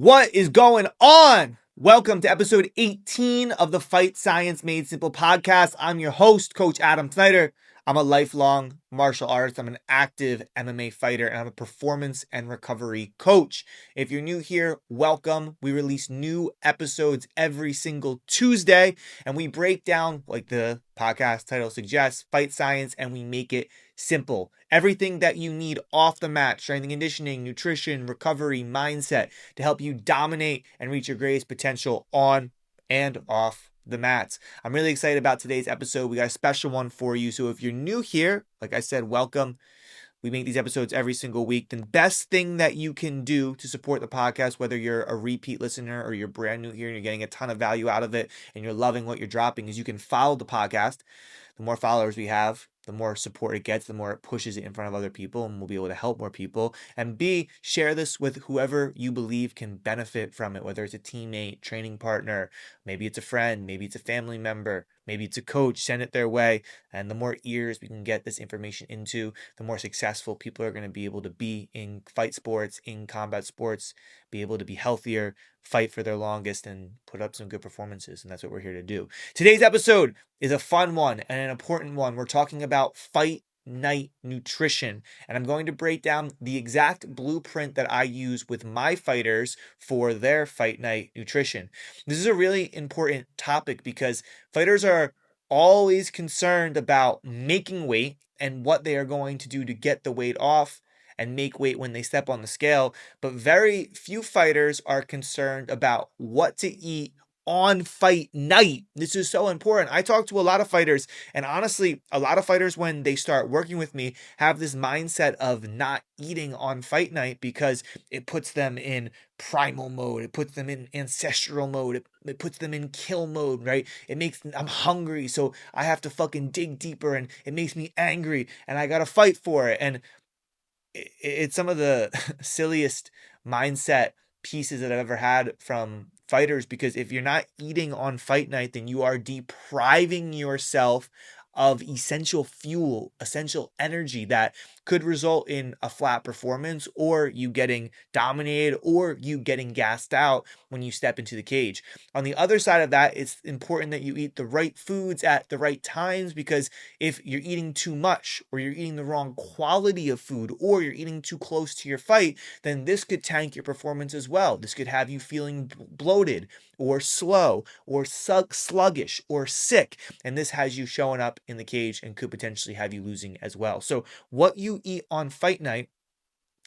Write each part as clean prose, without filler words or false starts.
What is going on? Welcome to episode 18 of the Fight Science Made Simple podcast. I'm your host, Coach Adam Snyder. I'm a lifelong martial artist. I'm an active MMA fighter, and I'm a performance and recovery coach. If you're new here, welcome. We release new episodes every single Tuesday, and we break down, like the podcast title suggests, fight science, and we make it simple. Everything that you need off the mat: strength and conditioning, nutrition, recovery, mindset, to help you dominate and reach your greatest potential on and off the mats. I'm really excited about today's episode. We got a special one for you. So if you're new here, like I said, welcome. We make these episodes every single week. The best thing that you can do to support the podcast, whether you're a repeat listener or you're brand new here and you're getting a ton of value out of it and you're loving what you're dropping, is you can follow the podcast. The more followers we have, the more support it gets, the more it pushes it in front of other people, and we'll be able to help more people. And B, share this with whoever you believe can benefit from it, whether it's a teammate, training partner, maybe it's a friend, maybe it's a family member, maybe it's a coach. Send it their way. And the more ears we can get this information into, the more successful people are going to be able to be in fight sports, in combat sports, be able to be healthier, fight for their longest, and put up some good performances. And that's what we're here to do. Today's episode is a fun one and an important one. We're talking about fight night nutrition, and I'm going to break down the exact blueprint that I use with my fighters for their fight night nutrition. This is a really important topic because fighters are always concerned about making weight and what they are going to do to get the weight off and make weight when they step on the scale, but very few fighters are concerned about what to eat on fight night. This is so important. I talk to a lot of fighters, and honestly, a lot of fighters, when they start working with me, have this mindset of not eating on fight night because it puts them in primal mode. It puts them in ancestral mode. It puts them in kill mode, right? I'm hungry, so I have to fucking dig deeper, and it makes me angry, and I gotta fight for it. And it's some of the silliest mindset pieces that I've ever had from fighters, because if you're not eating on fight night, then you are depriving yourself of essential fuel, essential energy that could result in a flat performance, or you getting dominated, or you getting gassed out when you step into the cage. On the other side of that, it's important that you eat the right foods at the right times, because if you're eating too much, or you're eating the wrong quality of food, or you're eating too close to your fight, then this could tank your performance as well. This could have you feeling bloated or slow or sluggish or sick, and this has you showing up in the cage and could potentially have you losing as well. So what you eat on fight night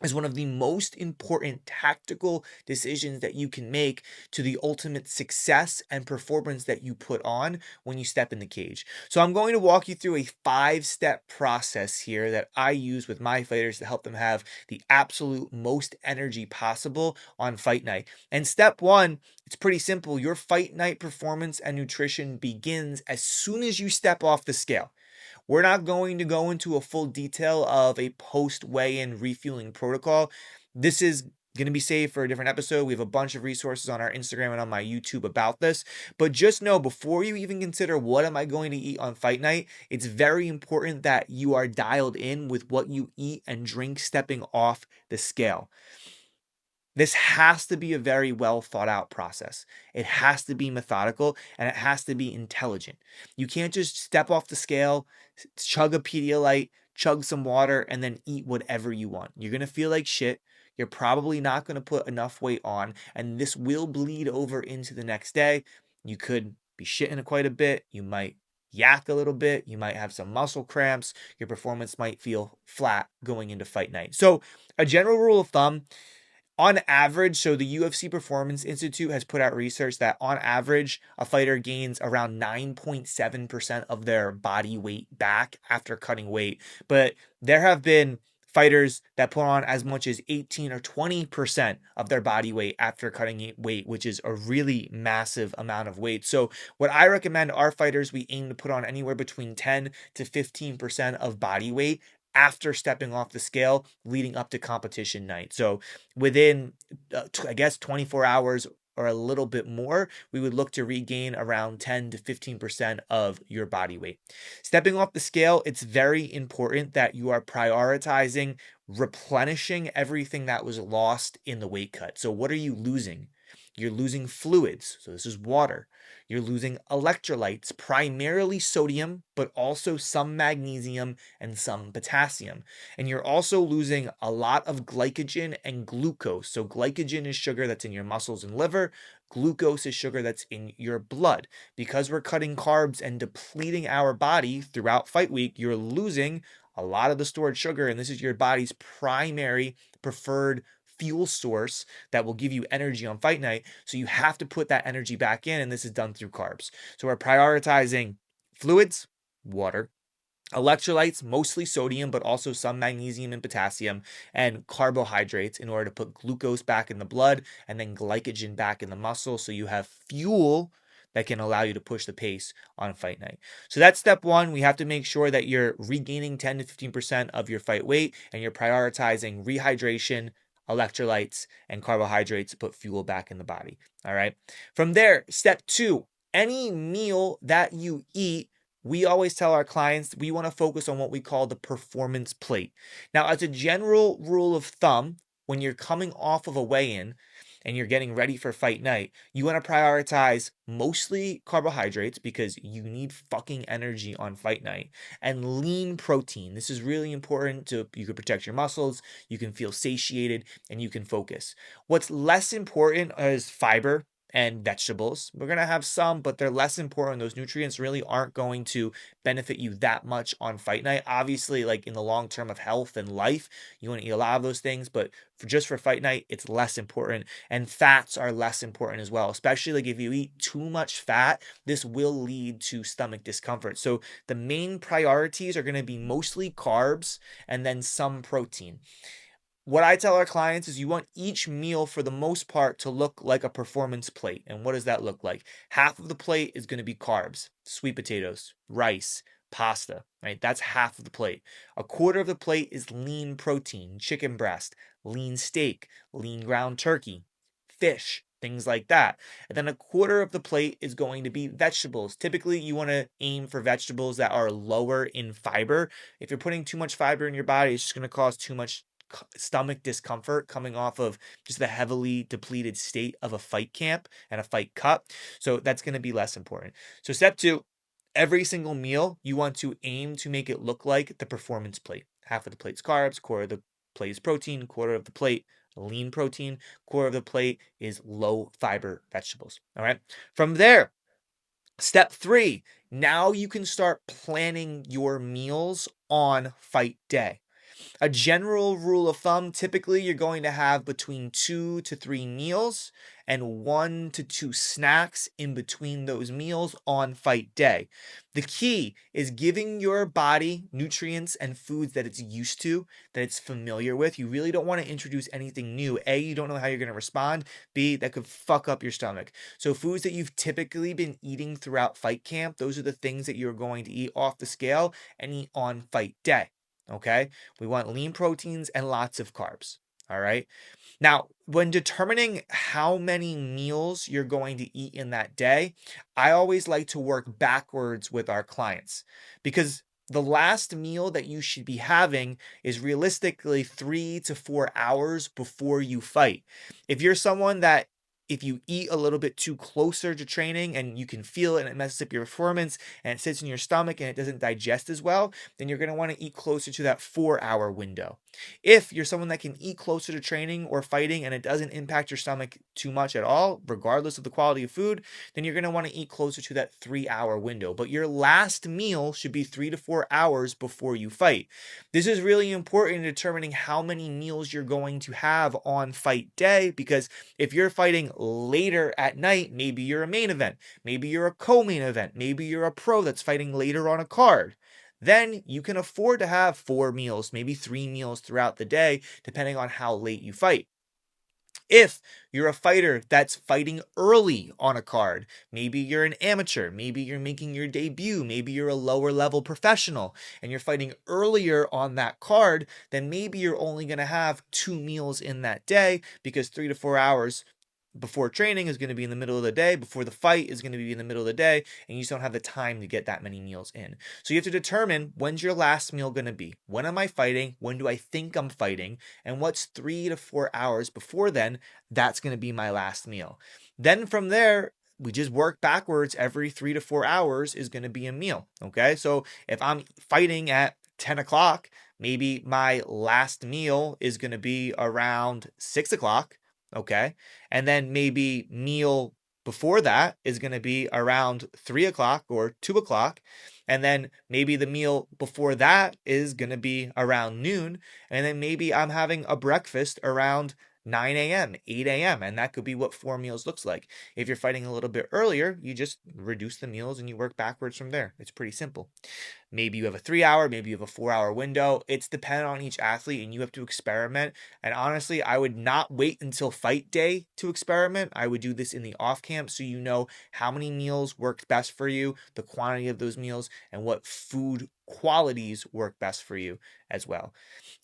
is one of the most important tactical decisions that you can make to the ultimate success and performance that you put on when you step in the cage. So I'm going to walk you through a 5-step process here that I use with my fighters to help them have the absolute most energy possible on fight night. And step 1, it's pretty simple. Your fight night performance and nutrition begins as soon as you step off the scale. We're not going to go into a full detail of a post weigh-in refueling protocol. This is going to be saved for a different episode. We have a bunch of resources on our Instagram and on my YouTube about this. But just know, before you even consider what am I going to eat on fight night, it's very important that you are dialed in with what you eat and drink stepping off the scale. This has to be a very well thought out process. It has to be methodical, and it has to be intelligent. You can't just step off the scale, chug a Pedialyte, chug some water, and then eat whatever you want. You're going to feel like shit. You're probably not going to put enough weight on, and this will bleed over into the next day. You could be shitting quite a bit. You might yak a little bit. You might have some muscle cramps. Your performance might feel flat going into fight night. So a general rule of thumb, on average, so the UFC Performance Institute has put out research that on average, a fighter gains around 9.7% of their body weight back after cutting weight. But there have been fighters that put on as much as 18 or 20% of their body weight after cutting weight, which is a really massive amount of weight. So what I recommend our fighters, we aim to put on anywhere between 10 to 15% of body weight after stepping off the scale leading up to competition night. So within, 24 hours or a little bit more, we would look to regain around 10 to 15% of your body weight. Stepping off the scale, it's very important that you are prioritizing replenishing everything that was lost in the weight cut. So what are you losing? You're losing fluids. So this is water. You're losing electrolytes, primarily sodium, but also some magnesium and some potassium. And you're also losing a lot of glycogen and glucose. So glycogen is sugar that's in your muscles and liver. Glucose is sugar that's in your blood. Because we're cutting carbs and depleting our body throughout fight week, you're losing a lot of the stored sugar, and this is your body's primary preferred fuel source that will give you energy on fight night. So you have to put that energy back in, and this is done through carbs. So we're prioritizing fluids, water, electrolytes, mostly sodium, but also some magnesium and potassium, and carbohydrates in order to put glucose back in the blood and then glycogen back in the muscle. So you have fuel that can allow you to push the pace on fight night. So that's step one. We have to make sure that you're regaining 10 to 15% of your fight weight and you're prioritizing rehydration, electrolytes, and carbohydrates to put fuel back in the body. All right. From there, step two, any meal that you eat, we always tell our clients we want to focus on what we call the performance plate. Now, as a general rule of thumb, when you're coming off of a weigh-in and you're getting ready for fight night, you want to prioritize mostly carbohydrates because you need fucking energy on fight night, and lean protein. This is really important to you can protect your muscles, you can feel satiated, and you can focus. What's less important is fiber and vegetables. We're going to have some, but they're less important. Those nutrients really aren't going to benefit you that much on fight night. Obviously, like in the long term of health and life, you want to eat a lot of those things, but just for fight night, it's less important. And fats are less important as well, especially like if you eat too much fat, this will lead to stomach discomfort. So the main priorities are going to be mostly carbs and then some protein. What I tell our clients is you want each meal for the most part to look like a performance plate. And what does that look like? Half of the plate is going to be carbs, sweet potatoes, rice, pasta, right? That's half of the plate. A quarter of the plate is lean protein, chicken breast, lean steak, lean ground turkey, fish, things like that. And then a quarter of the plate is going to be vegetables. Typically, you want to aim for vegetables that are lower in fiber. If you're putting too much fiber in your body, it's just going to cause too much stomach discomfort coming off of just the heavily depleted state of a fight camp and a fight cut. So that's going to be less important. So step two, every single meal, you want to aim to make it look like the performance plate. Half of the plate's carbs, quarter of the plate is protein, quarter of the plate lean protein, quarter of the plate is low fiber vegetables. All right. From there, step three, now you can start planning your meals on fight day. A general rule of thumb, typically you're going to have between 2 to 3 meals and 1 to 2 snacks in between those meals on fight day. The key is giving your body nutrients and foods that it's used to, that it's familiar with. You really don't want to introduce anything new. A, you don't know how you're going to respond. B, that could fuck up your stomach. So foods that you've typically been eating throughout fight camp, those are the things that you're going to eat off the scale and eat on fight day. Okay, we want lean proteins and lots of carbs. All right. Now, when determining how many meals you're going to eat in that day, I always like to work backwards with our clients because the last meal that you should be having is realistically 3 to 4 hours before you fight. If you're someone that if you eat a little bit too closer to training and you can feel it and it messes up your performance and it sits in your stomach and it doesn't digest as well, then you're going to want to eat closer to that 4-hour window. If you're someone that can eat closer to training or fighting and it doesn't impact your stomach too much at all, regardless of the quality of food, then you're going to want to eat closer to that 3-hour window. But your last meal should be 3 to 4 hours before you fight. This is really important in determining how many meals you're going to have on fight day, because if you're fighting later at night, maybe you're a main event, maybe you're a co-main event, maybe you're a pro that's fighting later on a card, then you can afford to have 4 meals, maybe 3 meals throughout the day, depending on how late you fight. If you're a fighter that's fighting early on a card, maybe you're an amateur, maybe you're making your debut, maybe you're a lower level professional and you're fighting earlier on that card, then maybe you're only going to have 2 meals in that day because 3 to 4 hours before training is going to be in the middle of the day, before the fight is going to be in the middle of the day, and you just don't have the time to get that many meals in. So you have to determine, when's your last meal going to be? When am I fighting? When do I think I'm fighting? And what's 3 to 4 hours before then? That's going to be my last meal. Then from there, we just work backwards. Every 3 to 4 hours is going to be a meal. Okay. So if I'm fighting at 10 o'clock, maybe my last meal is going to be around 6 o'clock. Okay. And then maybe meal before that is going to be around 3 o'clock or 2 o'clock. And then maybe the meal before that is going to be around noon. And then maybe I'm having a breakfast around 9 a.m., 8 a.m. And that could be what 4 meals looks like. If you're fighting a little bit earlier, you just reduce the meals and you work backwards from there. It's pretty simple. Maybe you have a 3 hour, maybe you have a 4 hour window. It's dependent on each athlete and you have to experiment. And honestly, I would not wait until fight day to experiment. I would do this in the off camp so you know how many meals work best for you, the quantity of those meals, and what food qualities work best for you as well.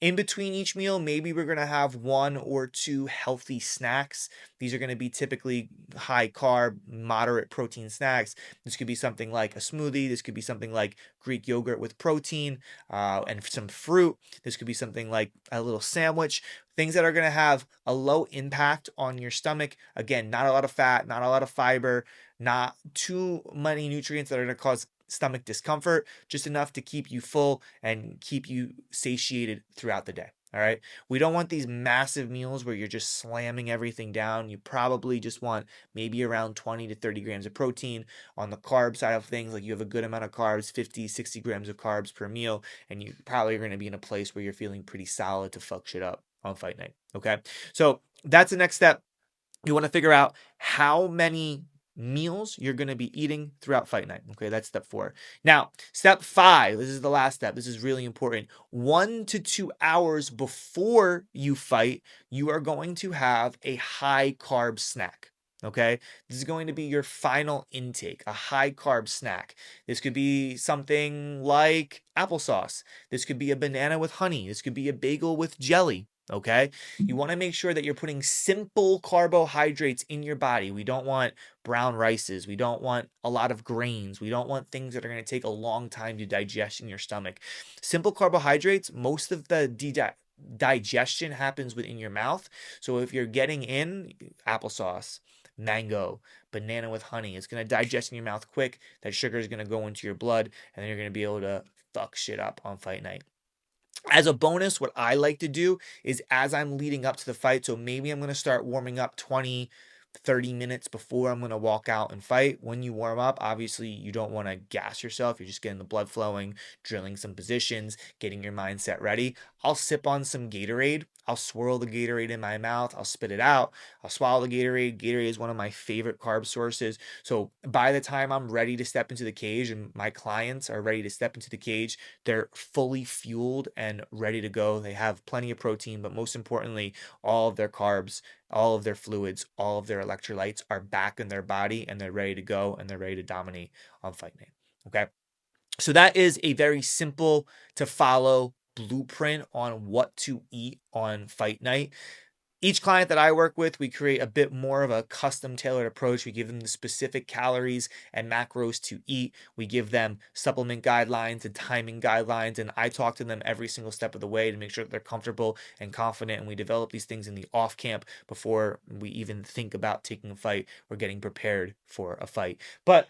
In between each meal, maybe we're going to have 1 or 2 healthy snacks. These are going to be typically high carb, moderate protein snacks. This could be something like a smoothie. This could be something like Greek yogurt with protein and some fruit. This could be something like a little sandwich. Things that are going to have a low impact on your stomach. Again, not a lot of fat, not a lot of fiber, not too many nutrients that are going to cause stomach discomfort, just enough to keep you full and keep you satiated throughout the day. All right. We don't want these massive meals where you're just slamming everything down. You probably just want maybe around 20 to 30 grams of protein. On the carb side of things, like you have a good amount of carbs, 50, 60 grams of carbs per meal, and you probably are going to be in a place where you're feeling pretty solid to fuck shit up on fight night. Okay. So that's the next step. You want to figure out how many meals you're going to be eating throughout fight night. Okay, that's step 4. Now, step 5, this is the last step. This is really important. 1 to 2 hours before you fight, you are going to have a high carb snack. Okay, this is going to be your final intake, a high carb snack. This could be something like applesauce. This could be a banana with honey. This could be a bagel with jelly. Okay, you want to make sure that you're putting simple carbohydrates in your body. We don't want brown rices. We don't want a lot of grains. We don't want things that are going to take a long time to digest in your stomach. Simple carbohydrates, most of the digestion happens within your mouth. So if you're getting in applesauce, mango, banana with honey, it's going to digest in your mouth quick. That sugar is going to go into your blood, and then you're going to be able to fuck shit up on fight night. As a bonus, what I like to do is as I'm leading up to the fight, so maybe I'm going to start warming up 20, 30 minutes before I'm going to walk out and fight. When you warm up, obviously you don't want to gas yourself. You're just getting the blood flowing, drilling some positions, getting your mindset ready. I'll sip on some Gatorade. I'll swirl the Gatorade in my mouth. I'll spit it out. I'll swallow the Gatorade. Gatorade is one of my favorite carb sources. So by the time I'm ready to step into the cage and my clients are ready to step into the cage, they're fully fueled and ready to go. They have plenty of protein, but most importantly, all of their carbs, all of their fluids, all of their electrolytes are back in their body and they're ready to go and they're ready to dominate on fight night. Okay. So that is a very simple to follow blueprint on what to eat on fight night. Each client that I work with, we create a bit more of a custom tailored approach. We give them the specific calories and macros to eat. We give them supplement guidelines and timing guidelines. And I talk to them every single step of the way to make sure that they're comfortable and confident. And we develop these things in the off camp before we even think about taking a fight or getting prepared for a fight. But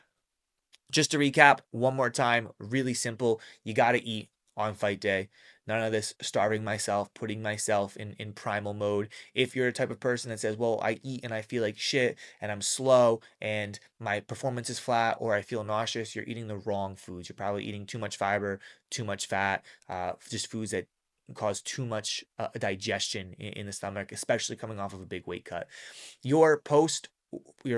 just to recap one more time, really simple. You got to eat on fight day. None of this starving myself, putting myself in primal mode. If you're a type of person that says, well, I eat and I feel like shit and I'm slow and my performance is flat or I feel nauseous, you're eating the wrong foods. You're probably eating too much fiber, too much fat, just foods that cause too much digestion in the stomach, especially coming off of a big weight cut. Your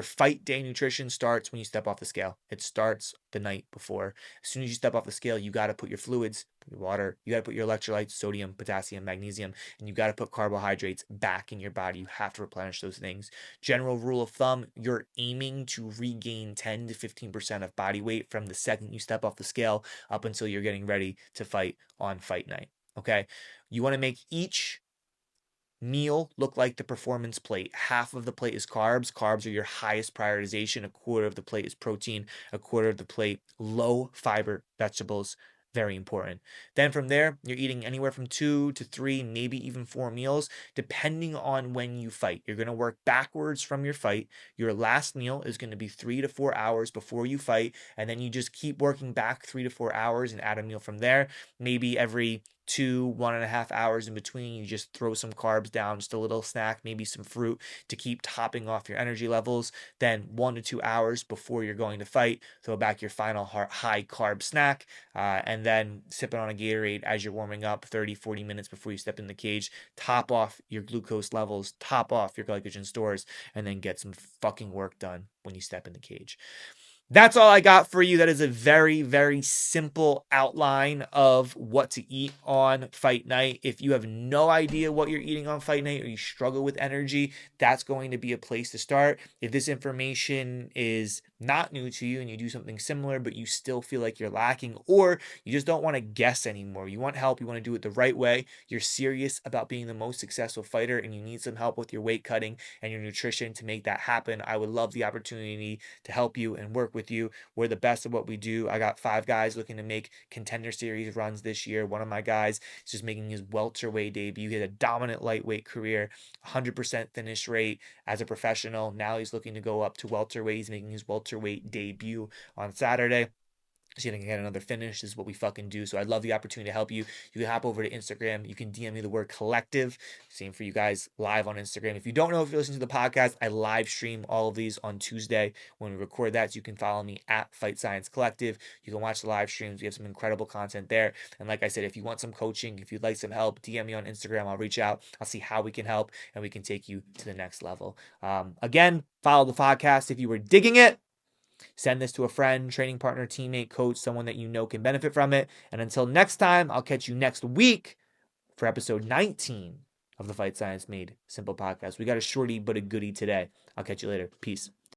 fight day nutrition starts when you step off the scale. It starts the night before. As soon as you step off the scale, you got to put your fluids, your water, you got to put your electrolytes, sodium, potassium, magnesium, and you got to put carbohydrates back in your body. You have to replenish those things. General rule of thumb, you're aiming to regain 10 to 15% of body weight from the second you step off the scale up until you're getting ready to fight on fight night. Okay? You want to make each meal look like the performance plate? Half of the plate is carbs. Carbs are your highest prioritization. A quarter of the plate is protein. A quarter of the plate, low fiber vegetables. Very important. Then from there, you're eating anywhere from 2 to 3, maybe even 4 meals, depending on when you fight. You're going to work backwards from your fight. Your last meal is going to be 3 to 4 hours before you fight. And then you just keep working back 3 to 4 hours and add a meal from there. Maybe every 1.5 hours in between, you just throw some carbs down, just a little snack, maybe some fruit to keep topping off your energy levels. Then 1 to 2 hours before you're going to fight, throw back your final high carb snack, and then sipping on a Gatorade as you're warming up 30-40 minutes before you step in the cage. Top off your glucose levels, top off your glycogen stores, and then get some fucking work done when you step in the cage. That's all I got for you. That is a very, very simple outline of what to eat on fight night. If you have no idea what you're eating on fight night or you struggle with energy, that's going to be a place to start. If this information is not new to you and you do something similar, but you still feel like you're lacking, or you just don't want to guess anymore, you want help, you want to do it the right way, you're serious about being the most successful fighter, and you need some help with your weight cutting and your nutrition to make that happen, I would love the opportunity to help you and work with you. We're the best at what we do. I got 5 guys looking to make contender series runs this year. One of my guys is just making his welterweight debut. He had a dominant lightweight career, 100% finish rate as a professional. Now he's looking to go up to welterweight. He's making his welterweight debut on Saturday. So you can get another finish. This is what we fucking do. So I'd love the opportunity to help you. You can hop over to Instagram. You can DM me the word collective. Same for you guys live on Instagram. If you don't know if you're listening to the podcast, I live stream all of these on Tuesday when we record that. So you can follow me at Fight Science Collective. You can watch the live streams. We have some incredible content there. And like I said, if you want some coaching, if you'd like some help, DM me on Instagram. I'll reach out. I'll see how we can help and we can take you to the next level. Again, follow the podcast if you were digging it. Send this to a friend, training partner, teammate, coach, someone that you know can benefit from it. And until next time, I'll catch you next week for episode 19 of the Fight Science Made Simple podcast. We got a shorty but a goodie today. I'll catch you later. Peace.